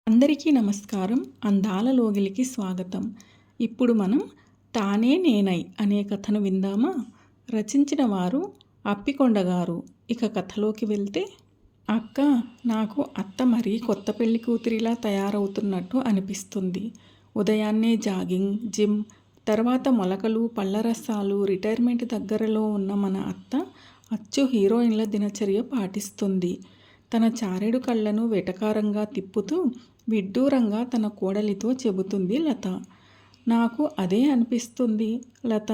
అందరికీ నమస్కారం. అందాల లోగిలికి స్వాగతం. ఇప్పుడు మనం తానే నేనై అనే కథను విందామా? రచించిన వారు అప్పికొండ గారు. ఇక కథలోకి వెళ్తే, అక్క, నాకు అత్త మరీ కొత్త పెళ్లి కూతురిలా తయారవుతున్నట్టు అనిపిస్తుంది. ఉదయాన్నే జాగింగ్, జిమ్, తర్వాత మొలకలు, పళ్ళరసాలు. రిటైర్మెంట్ దగ్గరలో ఉన్న మన అత్త అచ్చు హీరోయిన్ల దినచర్య పాటిస్తుంది. తన చారెడు కళ్ళను వెటకారంగా తిప్పుతూ విడ్డూరంగా తన కోడలితో చెబుతుంది లత. నాకు అదే అనిపిస్తుంది లత.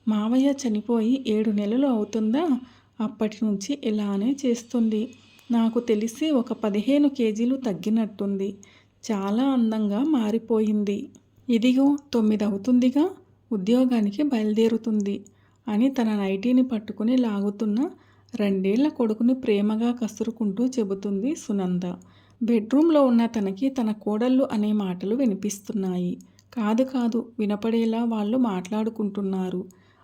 మావయ్య చనిపోయి 7 నెలలు అవుతుందా? అప్పటి నుంచి ఇలానే చేస్తుంది. నాకు తెలిసి ఒక 15 కేజీలు తగ్గినట్టుంది. చాలా అందంగా మారిపోయింది. ఇదిగో 9 అవుతుందిగా, ఉద్యోగానికి బయలుదేరుతుంది అని తన నైటీని పట్టుకుని లాగుతున్న 2 ఏళ్ల కొడుకుని ప్రేమగా కసురుకుంటూ చెబుతుంది సునంద. బెడ్రూమ్లో ఉన్న తనకి తన కోడళ్ళు అనే మాటలు వినిపిస్తున్నాయి. కాదు, వినపడేలా వాళ్ళు మాట్లాడుకుంటున్నారు.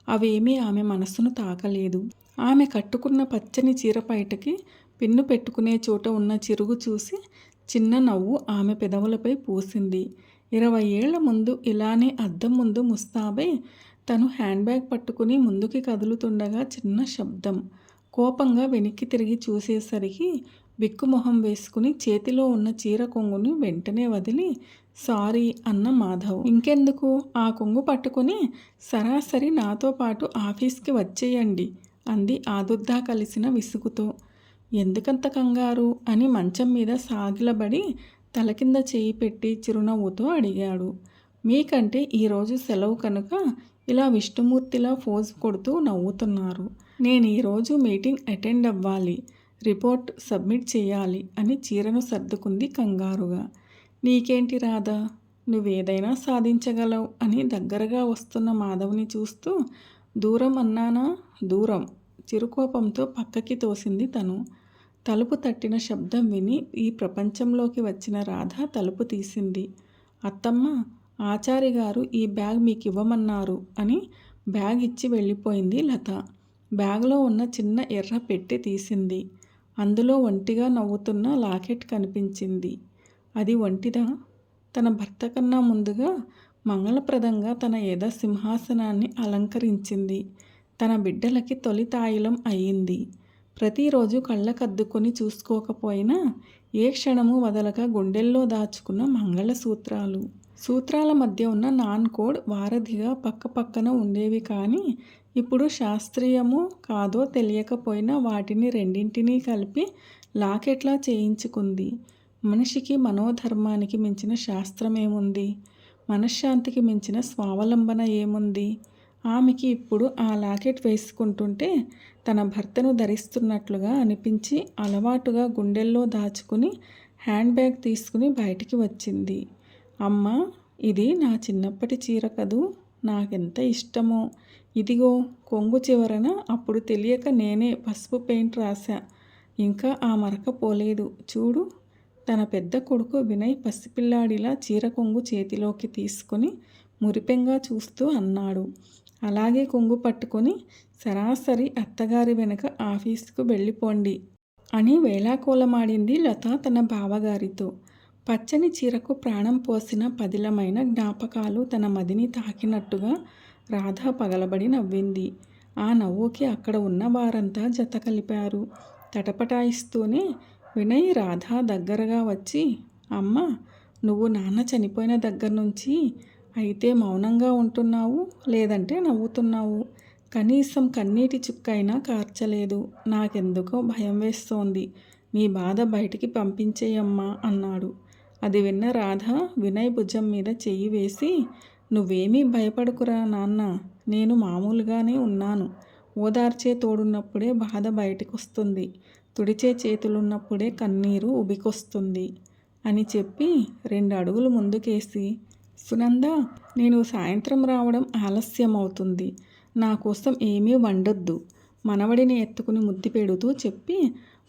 అవేమీ ఆమె మనస్సును తాకలేదు. ఆమె కట్టుకున్న పచ్చని చీర పైటకి పిన్ను పెట్టుకునే చోట ఉన్న చిరుగు చూసి చిన్న నవ్వు ఆమె పెదవులపై పూసింది. 20 ఏళ్ల ముందు ఇలానే అద్దం ముందు ముస్తాబై తను హ్యాండ్ బ్యాగ్ పట్టుకుని ముందుకి కదులుతుండగా చిన్న శబ్దం. కోపంగా వెనక్కి తిరిగి చూసేసరికి బిక్కుమొహం వేసుకుని చేతిలో ఉన్న చీర కొంగుని వెంటనే వదిలి సారీ అన్న మాధవ్. ఇంకెందుకు, ఆ కొంగు పట్టుకుని సరాసరి నాతో పాటు ఆఫీస్కి వచ్చేయండి అంది ఆదుర్దా కలిసిన విసుగుతో. ఎందుకంత కంగారు అని మంచం మీద సాగిలబడి తల కింద చేయి పెట్టి చిరునవ్వుతో అడిగాడు. మీకంటే ఈరోజు సెలవు కనుక ఇలా విష్ణుమూర్తిలా ఫోజు కొడుతూ నవ్వుతున్నారు. నేను ఈరోజు మీటింగ్ అటెండ్ అవ్వాలి, రిపోర్ట్ సబ్మిట్ చేయాలి అని చీరను సర్దుకుంది కంగారుగా. నీకేంటి రాధా, నువ్వేదైనా సాధించగలవు అని దగ్గరగా వస్తున్న మాధవ్ని చూస్తూ దూరం అన్నానా? దూరం. చిరుకోపంతో పక్కకి తోసింది తను. తలుపు తట్టిన శబ్దం విని ఈ ప్రపంచంలోకి వచ్చిన రాధ తలుపు తీసింది. అత్తమ్మ, ఆచారి గారు ఈ బ్యాగ్ మీకు ఇవ్వమన్నారు అని బ్యాగ్ ఇచ్చి వెళ్ళిపోయింది లత. బ్యాగ్లో ఉన్న చిన్న ఎర్ర పెట్టె తీసింది. అందులో ఒంటిగా నవ్వుతున్న లాకెట్ కనిపించింది. అది ఒంటిదా? తన భర్త కన్నా ముందుగా మంగళప్రదంగా తన ఎద సింహాసనాన్ని అలంకరించింది. తన బిడ్డలకి తొలి తాయిలం అయ్యింది. ప్రతిరోజు కళ్ళకద్దుకొని చూసుకోకపోయినా ఏ క్షణము వదలక గుండెల్లో దాచుకున్న మంగళసూత్రాలు. సూత్రాల మధ్య ఉన్న నాన్ కోడ్ వారధిగా పక్కపక్కన ఉండేవి. కానీ ఇప్పుడు శాస్త్రీయమో కాదో తెలియకపోయినా వాటిని రెండింటినీ కలిపి లాకెట్లా చేయించుకుంది. మనిషికి మనోధర్మానికి మించిన శాస్త్రమేముంది? మనశ్శాంతికి మించిన స్వావలంబన ఏముంది? ఆమెకి ఇప్పుడు ఆ లాకెట్ వేసుకుంటుంటే తన భర్తను ధరిస్తున్నట్లుగా అనిపించి అలవాటుగా గుండెల్లో దాచుకుని హ్యాండ్ బ్యాగ్ తీసుకుని బయటికి వచ్చింది. అమ్మా, ఇది నా చిన్నప్పటి చీర కదూ, నాకెంత ఇష్టమో. ఇదిగో కొంగు చివరన అప్పుడు తెలియక నేనే పసుపు పెయింట్ రాశా. ఇంకా ఆ మరక పోలేదు చూడు. తన పెద్ద కొడుకు వినయ్ పసిపిల్లాడిలా చీర కొంగు చేతిలోకి తీసుకుని మురిపెంగా చూస్తూ అన్నాడు. అలాగే కొంగు పట్టుకొని సరాసరి అత్తగారి వెనక ఆఫీసుకు వెళ్ళిపోండి అని వేళాకోళమాడింది లత తన బావగారితో. పచ్చని చీరకు ప్రాణం పోసిన పదిలమైన జ్ఞాపకాలు తన మదిని తాకినట్టుగా రాధ పగలబడి నవ్వింది. ఆ నవ్వుకి అక్కడ ఉన్న వారంతా జత కలిపారు. తటపటాయిస్తూనే వినయ్ రాధ దగ్గరగా వచ్చి, అమ్మ, నువ్వు నాన్న చనిపోయిన దగ్గర నుంచి అయితే మౌనంగా ఉంటున్నావు, లేదంటే నవ్వుతున్నావు. కనీసం కన్నీటి చుక్కైనా కార్చలేదు. నాకెందుకో భయం వేస్తోంది. నీ బాధ బయటికి పంపించేయమ్మా అన్నాడు. అది విన్న రాధ వినయ్ భుజం మీద చెయ్యి వేసి, నువ్వేమీ భయపడకురా నాన్న, నేను మామూలుగానే ఉన్నాను. ఓదార్చే తోడున్నప్పుడే బాధ బయటకొస్తుంది, తుడిచే చేతులున్నప్పుడే కన్నీరు ఉబికొస్తుంది అని చెప్పి 2 అడుగులు ముందుకేసి, సునంద, నేను సాయంత్రం రావడం ఆలస్యమవుతుంది. నా కోసం ఏమీ వండొద్దు మనవడిని ఎత్తుకుని ముద్దు పెడుతూ చెప్పి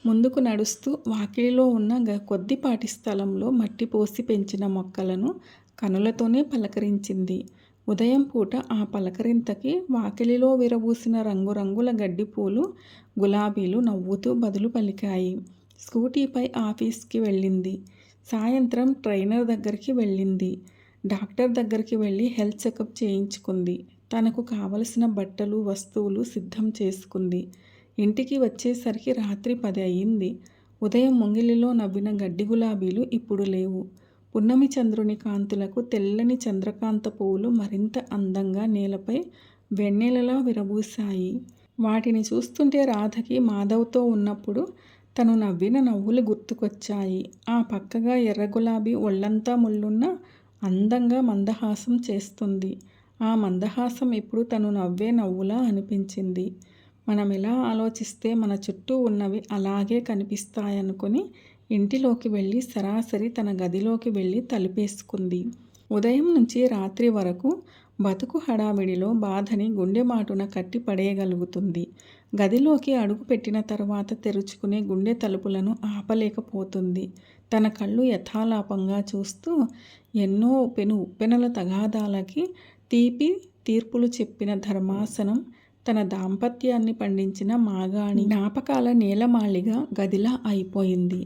ముందుకు నడుస్తూ వాకిలిలో ఉన్న కొద్దిపాటి స్థలంలో మట్టి పోసి పెంచిన మొక్కలను కనులతోనే పలకరించింది. ఉదయం పూట ఆ పలకరింతకి వాకిలిలో విరబూసిన రంగురంగుల గడ్డిపూలు, గులాబీలు నవ్వుతూ బదులు పలికాయి. స్కూటీపై ఆఫీస్కి వెళ్ళింది. సాయంత్రం ట్రైనర్ దగ్గరికి వెళ్ళింది. డాక్టర్ దగ్గరికి వెళ్ళి హెల్త్ చెకప్ చేయించుకుంది. తనకు కావలసిన బట్టలు వస్తువులు సిద్ధం చేసుకుంది. ఇంటికి వచ్చేసరికి రాత్రి 10 అయ్యింది. ఉదయం ముంగిలిలో నవ్విన గడ్డి గులాబీలు ఇప్పుడు లేవు. పున్నమి చంద్రుని కాంతులకు తెల్లని చంద్రకాంత పువ్వులు మరింత అందంగా నేలపై వెన్నెలలా విరబూశాయి. వాటిని చూస్తుంటే రాధకి మాధవ్తో ఉన్నప్పుడు తను నవ్విన నవ్వులు గుర్తుకొచ్చాయి. ఆ పక్కగా ఎర్ర గులాబీ ఒళ్ళంతా ముళ్ళున్న అందంగా మందహాసం చేస్తుంది. ఆ మందహాసం ఇప్పుడు తను నవ్వే నవ్వులా అనిపించింది. మనం ఎలా ఆలోచిస్తే మన చుట్టూ ఉన్నవి అలాగే కనిపిస్తాయనుకుని ఇంటిలోకి వెళ్ళి సరాసరి తన గదిలోకి వెళ్ళి తలుపేసుకుంది. ఉదయం నుంచి రాత్రి వరకు బతుకు హడావిడిలో బాధని గుండె మాటున కట్టి పడేయగలుగుతుంది. గదిలోకి అడుగు పెట్టిన తర్వాత తెరుచుకునే గుండె తలుపులను ఆపలేకపోతుంది. తన కళ్ళు యథాలాపంగా చూస్తూ ఎన్నో ఉప్పెనల తగాదాలకి తీర్పులు చెప్పిన ధర్మాసనం, తన దాంపత్యాన్ని పండించిన మాగాణి జ్ఞాపకాల నేలమాళిగా గదిలా అయిపోయింది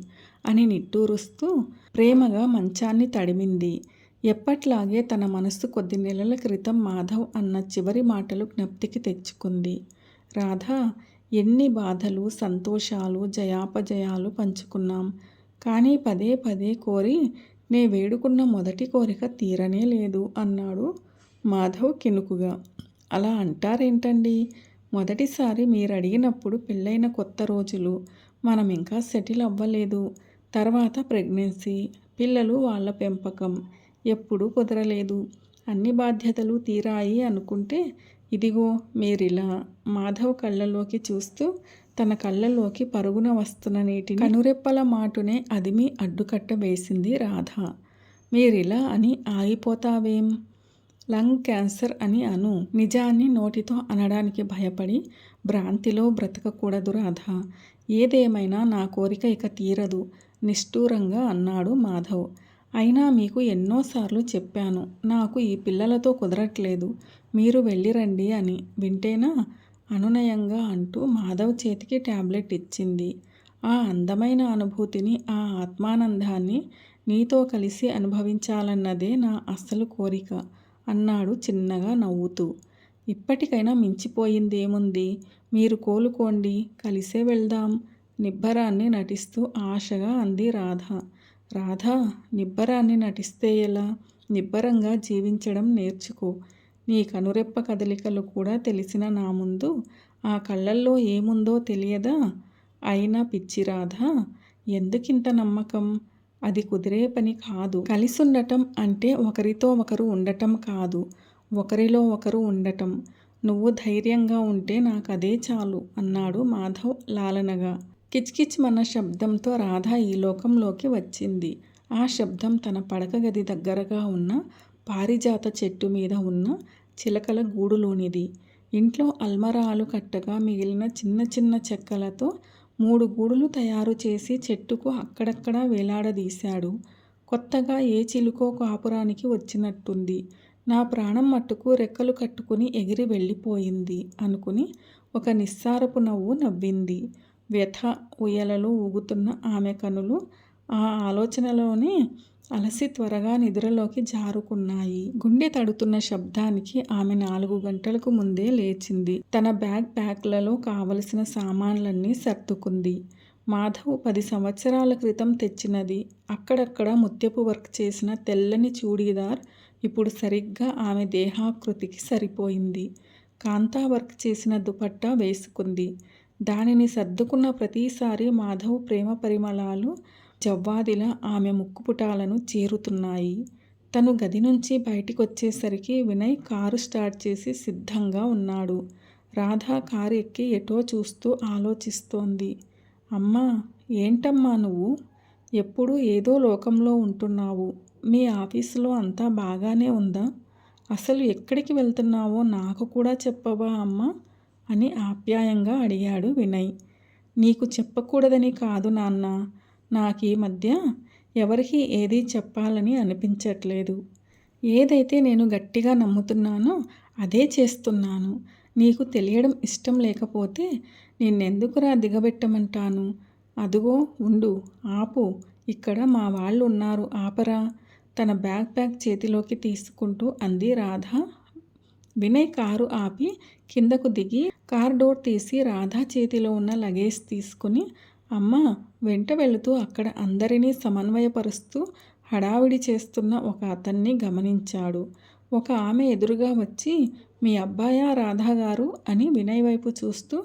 అని నిట్టూరుస్తూ ప్రేమగా మంచాన్ని తడిమింది. ఎప్పట్లాగే తన మనస్సు కొద్ది నెలల క్రితం మాధవ్ అన్న చివరి మాటలు జ్ఞప్తికి తెచ్చుకుంది. రాధా, ఎన్ని బాధలు సంతోషాలు జయాపజయాలు పంచుకున్నాం. కానీ పదే పదే కోరి నే వేడుకున్న మొదటి కోరిక తీరనే లేదు అన్నాడు మాధవ్ కినుకుగా. అలా అంటారేంటండి? మొదటిసారి మీరు అడిగినప్పుడు పెళ్ళైన కొత్త రోజులు, మనం ఇంకా సెటిల్ అవ్వలేదు. తర్వాత ప్రెగ్నెన్సీ, పిల్లలు, వాళ్ళ పెంపకం ఎప్పుడూ కుదరలేదు. అన్ని బాధ్యతలు తీరాయి అనుకుంటే ఇదిగో మీరిలా. మాధవ్ కళ్ళలోకి చూస్తూ తన కళ్ళలోకి పరుగున వస్తున్న నీటిని కనురెప్పల మాటునే అదిమి అడ్డుకట్ట వేసింది రాధ. మీరిలా అని ఆగిపోతావేం? లంగ్ క్యాన్సర్ అని అను. నిజాన్ని నోటితో అనడానికి భయపడి భ్రాంతిలో బ్రతకకూడదు రాధ. ఏదేమైనా నా కోరిక ఇక తీరదు నిష్ఠూరంగా అన్నాడు మాధవ్. అయినా మీకు ఎన్నోసార్లు చెప్పాను, నాకు ఈ పిల్లలతో కుదరట్లేదు, మీరు వెళ్ళిరండి అని. వింటేనా? అనునయంగా అంటూ మాధవ్ చేతికి టాబ్లెట్ ఇచ్చింది. ఆ అందమైన అనుభూతిని, ఆ ఆత్మానందాన్ని నీతో కలిసి అనుభవించాలన్నదే నా అసలు కోరిక అన్నాడు చిన్నగా నవ్వుతూ. ఇప్పటికైనా మించిపోయిందేముంది? మీరు కోలుకోండి, కలిసే వెళ్దాం నిబ్బరాన్ని నటిస్తూ ఆశగా అంది రాధ. రాధా, నిబ్బరాన్ని నటిస్తే ఎలా? నిబ్బరంగా జీవించడం నేర్చుకో. నీ కనురెప్ప కదలికలు కూడా తెలిసిన నా ముందు ఆ కళ్ళల్లో ఏముందో తెలియదా? అయినా పిచ్చి రాధా, ఎందుకింత నమ్మకం? అది కుదిరే పని కాదు. కలిసుండటం అంటే ఒకరితో ఒకరు ఉండటం కాదు, ఒకరిలో ఒకరు ఉండటం. నువ్వు ధైర్యంగా ఉంటే నాకదే చాలు అన్నాడు మాధవ్ లాలనగా. కిచ్కిచ్మన్న శబ్దంతో రాధ ఈ లోకంలోకి వచ్చింది. ఆ శబ్దం తన పడక గది దగ్గరగా ఉన్న పారిజాత చెట్టు మీద ఉన్న చిలకల గూడులోనిది. ఇంట్లో అల్మరాలు కట్టగా మిగిలిన చిన్న చిన్న చెక్కలతో 3 గూడులు తయారు చేసి చెట్టుకు అక్కడక్కడా వేలాడదీశాడు. కొత్తగా ఏ చిలుకో కాపురానికి వచ్చినట్టుంది. నా ప్రాణం మట్టుకు రెక్కలు కట్టుకుని ఎగిరి వెళ్ళిపోయింది అనుకుని ఒక నిస్సారపు నవ్వు నవ్వింది. వ్యథ ఉయ్యలలో ఊగుతున్న ఆమె కనులు ఆ ఆలోచనలోనే అలసి త్వరగా నిద్రలోకి జారుకున్నాయి. గుండె తడుతున్న శబ్దానికి ఆమె 4 గంటలకు ముందే లేచింది. తన ప్యాక్లలో కావలసిన సామాన్లన్నీ సర్దుకుంది. మాధవ్ 10 సంవత్సరాల క్రితం తెచ్చినది అక్కడక్కడ ముత్యపు వర్క్ చేసిన తెల్లని చూడీదార్ ఇప్పుడు సరిగ్గా ఆమె దేహాకృతికి సరిపోయింది. కాంతా వర్క్ చేసిన దుపట్టా వేసుకుంది. దానిని సర్దుకున్న ప్రతిసారి మాధవ్ ప్రేమ పరిమళాలు జవ్వాదిలా ఆమె ముక్కుపుటాలను చేరుతున్నాయి. తను గది నుంచి బయటికొచ్చేసరికి వినయ్ కారు స్టార్ట్ చేసి సిద్ధంగా ఉన్నాడు. రాధ కారు ఎక్కి ఎటో చూస్తూ ఆలోచిస్తోంది. అమ్మా, ఏంటమ్మా నువ్వు? ఎప్పుడూ ఏదో లోకంలో ఉంటున్నావు. మీ ఆఫీసులో అంతా బాగానే ఉందా? అసలు ఎక్కడికి వెళ్తున్నావో నాకు కూడా చెప్పవా అమ్మా అని ఆప్యాయంగా అడిగాడు వినయ్. నీకు చెప్పకూడదని కాదు నాన్న, నాకు ఈ మధ్య ఎవరికీ ఏదీ చెప్పాలని అనిపించట్లేదు. ఏదైతే నేను గట్టిగా నమ్ముతున్నానో అదే చేస్తున్నాను. నీకు తెలియడం ఇష్టం లేకపోతే నిన్నెందుకురా దిగబెట్టమంటాను? అదుగో ఉండు, ఆపు, ఇక్కడ మా వాళ్ళు ఉన్నారు ఆపరా, తన బ్యాక్ చేతిలోకి తీసుకుంటూ అంది రాధ. వినయ్ కారు ఆపి కిందకు దిగి కార్ డోర్ తీసి రాధ చేతిలో ఉన్న లగేజ్ తీసుకుని అమ్మా వెంట వెళుతూ అక్కడ అందరినీ సమన్వయపరుస్తూ హడావిడి చేస్తున్న ఒక అతన్ని గమనించాడు. ఒక ఆమె ఎదురుగా వచ్చి మీ అబ్బాయా రాధా గారు అని వినయ్ వైపు చూస్తూ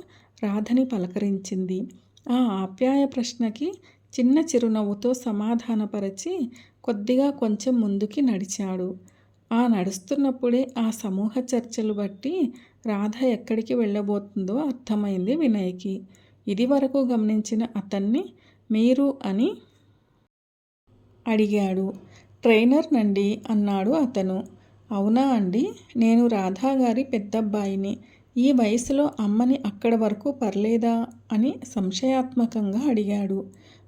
రాధని పలకరించింది. ఆ ఆప్యాయ ప్రశ్నకి చిన్న చిరునవ్వుతో సమాధానపరచి కొద్దిగా కొంచెం ముందుకి నడిచాడు. ఆ నడుస్తున్నప్పుడే ఆ సమూహ చర్చలు బట్టి రాధ ఎక్కడికి వెళ్ళబోతుందో అర్థమైంది వినయ్కి. ఇదివరకు గమనించిన అతన్ని మీరు అని అడిగాడు. ట్రైనర్ నండి అన్నాడు అతను. అవునా అండి, నేను రాధాగారి పెద్దబ్బాయిని. ఈ వయసులో అమ్మని అక్కడి వరకు పర్లేదా అని సంశయాత్మకంగా అడిగాడు.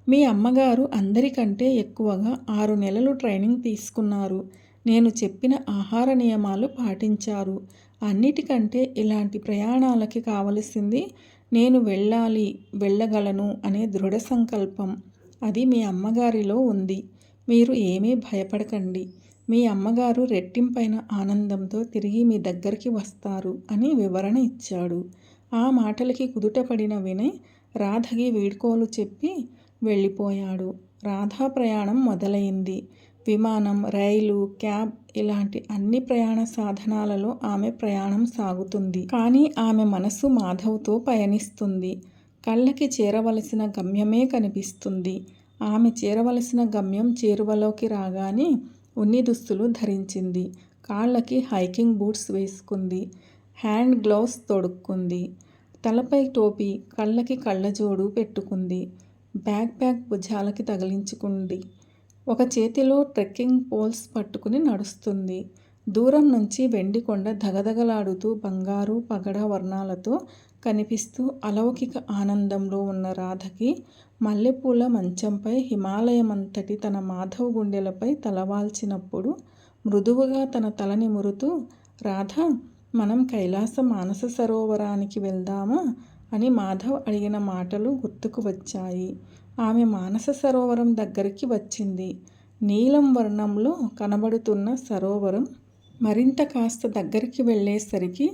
మీ అమ్మగారు అందరికంటే ఎక్కువగా 6 నెలలు ట్రైనింగ్ తీసుకున్నారు. నేను చెప్పిన ఆహార నియమాలు పాటించారు. అన్నిటికంటే ఇలాంటి ప్రయాణాలకి కావలసింది నేను వెళ్ళగలను అనే దృఢ సంకల్పం. అది మీ అమ్మగారిలో ఉంది. మీరు ఏమీ భయపడకండి. మీ అమ్మగారు రెట్టింపైన ఆనందంతో తిరిగి మీ దగ్గరికి వస్తారు అని వివరణ ఇచ్చాడు. ఆ మాటలకి కుదుటపడిన వినయ్ రాధకి వీడ్కోలు చెప్పి వెళ్ళిపోయాడు. రాధా ప్రయాణం మొదలైంది. విమానం, రైలు, క్యాబ్ ఇలాంటి అన్ని ప్రయాణ సాధనాలలో ఆమె ప్రయాణం సాగుతుంది. కానీ ఆమె మనసు మాధవ్తో పయనిస్తుంది. కళ్ళకి చేరవలసిన గమ్యమే కనిపిస్తుంది. ఆమె చేరవలసిన గమ్యం చేరువలోకి రాగానే ఉన్ని దుస్తులు ధరించింది. కాళ్ళకి హైకింగ్ బూట్స్ వేసుకుంది. హ్యాండ్ గ్లౌస్ తొడుక్కుంది. తలపై టోపీ, కళ్ళకి కళ్ళజోడు పెట్టుకుంది. బ్యాక్ భుజాలకి తగిలించుకుంది. ఒక చేతిలో ట్రెక్కింగ్ పోల్స్ పట్టుకుని నడుస్తుంది. దూరం నుంచి వెండికొండ ధగధగలాడుతూ బంగారు పగడ వర్ణాలతో కనిపిస్తూ అలౌకిక ఆనందంలో ఉన్న రాధకి మల్లెపూల మంచంపై హిమాలయమంతటి తన మాధవ్ గుండెలపై తలవాల్చినప్పుడు మృదువుగా తన తల నిమురుతూ రాధ మనం కైలాస మానస సరోవరానికి వెళ్దామా అని మాధవ్ అడిగిన మాటలు గుర్తుకు వచ్చాయి. ఆమె మానస సరోవరం దగ్గరికి వచ్చింది. నీలం వర్ణంలో కనబడుతున్న సరోవరం మరింత కాస్త దగ్గరికి వెళ్ళేసరికి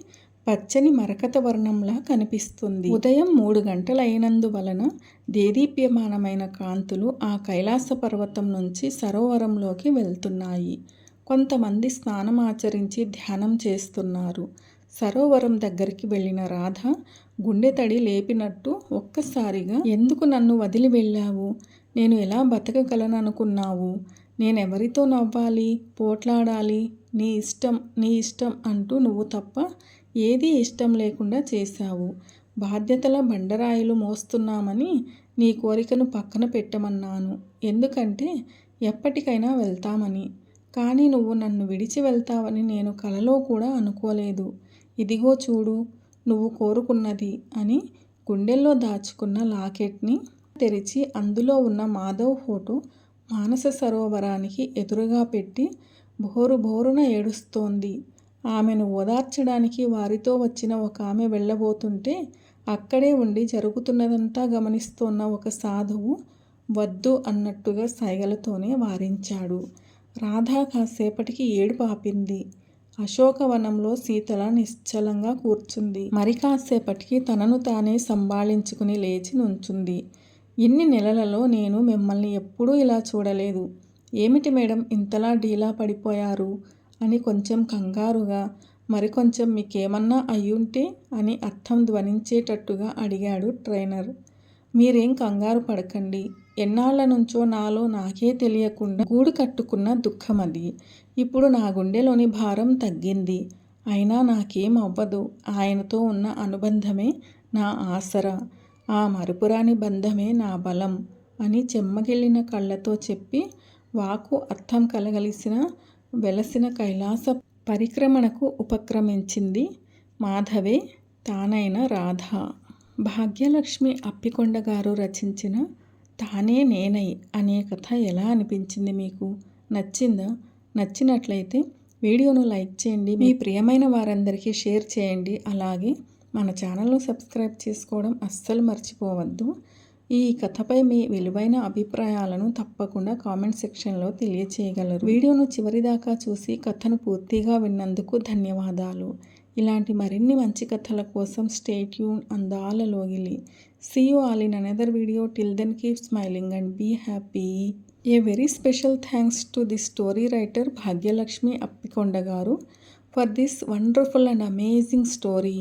పచ్చని మరకత వర్ణంలా కనిపిస్తుంది. ఉదయం 3 గంటలైనందువలన దేదీప్యమానమైన కాంతులు ఆ కైలాస పర్వతం నుంచి సరోవరంలోకి వెళ్తున్నాయి. కొంతమంది స్నానం ఆచరించి ధ్యానం చేస్తున్నారు. సరోవరం దగ్గరికి వెళ్ళిన రాధ గుండె తడి లేపినట్టు ఒక్కసారిగా ఎందుకు నన్ను వదిలి వెళ్ళావు? నేను ఎలా బతకగలననుకున్నావు? నేనెవరితో నవ్వాలి, పోట్లాడాలి? నీ ఇష్టం అంటూ నువ్వు తప్ప ఏదీ ఇష్టం లేకుండా చేశావు. బాధ్యతల బండరాయిలు మోస్తున్నామని నీ కోరికను పక్కన పెట్టమన్నాను. ఎందుకంటే ఎప్పటికైనా వెళ్తామని. కానీ నువ్వు నన్ను విడిచి వెళ్తావని నేను కలలో కూడా అనుకోలేదు. ఇదిగో చూడు నువ్వు కోరుకున్నది అని గుండెల్లో దాచుకున్న లాకెట్ని తెరిచి అందులో ఉన్న మాధవ్ ఫోటో మానస సరోవరానికి ఎదురుగా పెట్టి బోరున ఏడుస్తోంది. ఆమెను ఓదార్చడానికి వారితో వచ్చిన ఒక ఆమె వెళ్ళబోతుంటే అక్కడే ఉండి జరుగుతున్నదంతా గమనిస్తోన్న ఒక సాధువు వద్దు అన్నట్టుగా సైగలతోనే వారించాడు. రాధ కాసేపటికి ఏడుపు ఆపింది. అశోకవనంలో సీతల నిశ్చలంగా కూర్చుంది. మరి కాసేపటికి తనను తానే సంభాళించుకుని లేచి నుంచుంది. ఇన్ని నెలలలో నేను మిమ్మల్ని ఎప్పుడూ ఇలా చూడలేదు. ఏమిటి మేడం ఇంతలా డీలా పడిపోయారు అని కొంచెం కంగారుగా, మరికొంచెం మీకేమన్నా అయ్యుంటే అని అర్థం ధ్వనించేటట్టుగా అడిగాడు ట్రైనర్. మీరేం కంగారు పడకండి. ఎన్నాళ్ల నుంచో నాలో నాకే తెలియకుండా గూడు కట్టుకున్న దుఃఖమది. ఇప్పుడు నా గుండెలోని భారం తగ్గింది. అయినా నాకేం అవ్వదు. ఆయనతో ఉన్న అనుబంధమే నా ఆసరా. ఆ మరుపురాని బంధమే నా బలం అని చెమ్మగిల్లిన కళ్ళతో చెప్పి వాకు అర్థం కలగలిసిన వెలసిన కైలాస పరిక్రమణకు ఉపక్రమించింది మాధవే తానైన రాధ. భాగ్యలక్ష్మి అప్పికొండ గారు రచించిన తానే నేనై అనే కథ ఎలా అనిపించింది మీకు? నచ్చిందా? నచ్చినట్లయితే వీడియోను లైక్ చేయండి. మీ ప్రియమైన వారందరికీ షేర్ చేయండి. అలాగే మన ఛానల్ను సబ్స్క్రైబ్ చేసుకోవడం అస్సలు మర్చిపోవద్దు. ఈ కథపై మీ విలువైన అభిప్రాయాలను తప్పకుండా కామెంట్ సెక్షన్లో తెలియచేయగలరు. వీడియోను చివరిదాకా చూసి కథను పూర్తిగా విన్నందుకు ధన్యవాదాలు. ఇలాంటి మరిన్ని మంచి కథల కోసం స్టే ట్యూన్ అందాల లోగిలి. See you all in another video. Till then keep smiling and be happy. A very special thanks to the story writer Bhagyalakshmi Appikonda garu for this wonderful and amazing story.